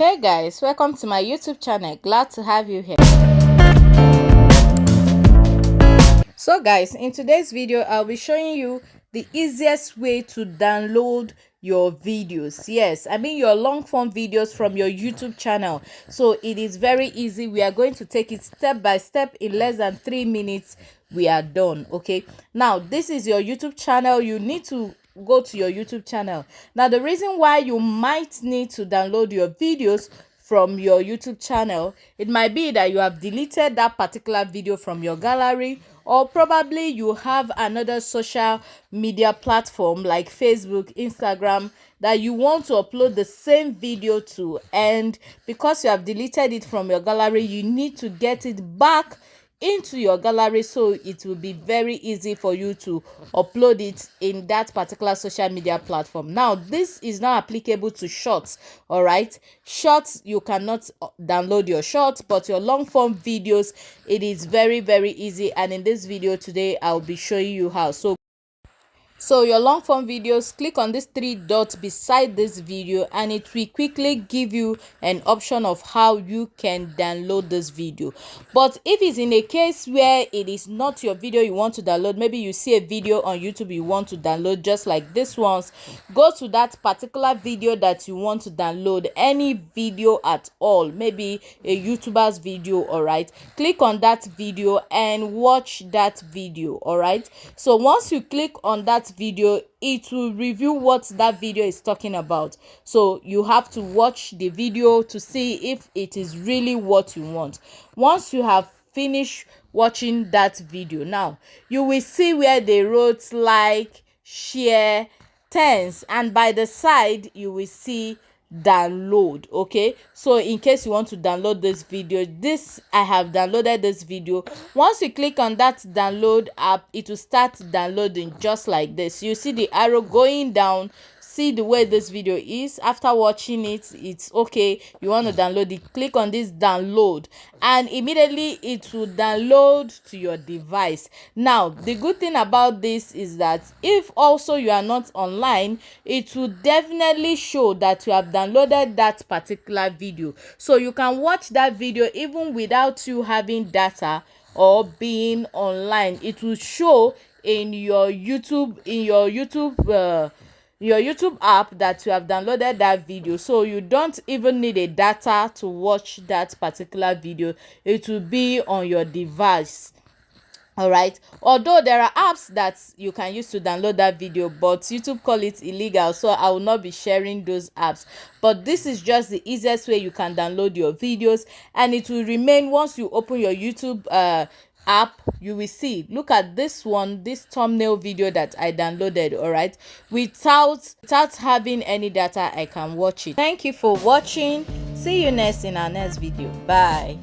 Hey guys, welcome to my YouTube channel. Glad to have you here. So guys, in today's video I'll be showing you the easiest way to download your videos. Yes, I mean your long form videos from your YouTube channel. So it is very easy. We are going to take it step by step. In less than 3 minutes we are done. Okay, now this is your YouTube channel. You need to go to your YouTube channel. Now the reason why you might need to download your videos from your YouTube channel, it might be that you have deleted that particular video from your gallery, or probably you have another social media platform like Facebook, Instagram that you want to upload the same video to, and because you have deleted it from your gallery, you need to get it back into your gallery, so it will be very easy for you to upload it in that particular social media platform. Now this is not applicable to shorts. All right, shorts you cannot download your shorts, but your long form videos, it is very easy, and in this video today I'll be showing you how. So your long form videos, click on this 3 dots beside this video and it will quickly give you an option of how you can download this video. But if it's in a case where it is not your video you want to download, maybe you see a video on YouTube you want to download, just like this ones, go to that particular video that you want to download, any video at all, maybe a YouTuber's video. All right, click on that video and watch that video. All right, so once you click on that video, it will review what that video is talking about. So you have to watch the video to see if it is really what you want. Once you have finished watching that video, now you will see where they wrote like, share, thanks, and by the side you will see download. Okay, so in case you want to download this video, I have downloaded this video. Once you click on that download app, it will start downloading just like this. You see the arrow going down. See the way this video is. After watching it, it's okay, you want to download it, click on this download and immediately it will download to your device. Now the good thing about this is that if also you are not online, it will definitely show that you have downloaded that particular video, so you can watch that video even without you having data or being online. It will show in your YouTube app that you have downloaded that video, so you don't even need a data to watch that particular video. It will be on your device. All right, although there are apps that you can use to download that video, but YouTube call it illegal, so I will not be sharing those apps. But this is just the easiest way you can download your videos, and it will remain. Once you open your YouTube app, you will see, look at this one, this thumbnail video that I downloaded. All right, without having any data I can watch it. Thank you for watching. See you next in our next video. Bye.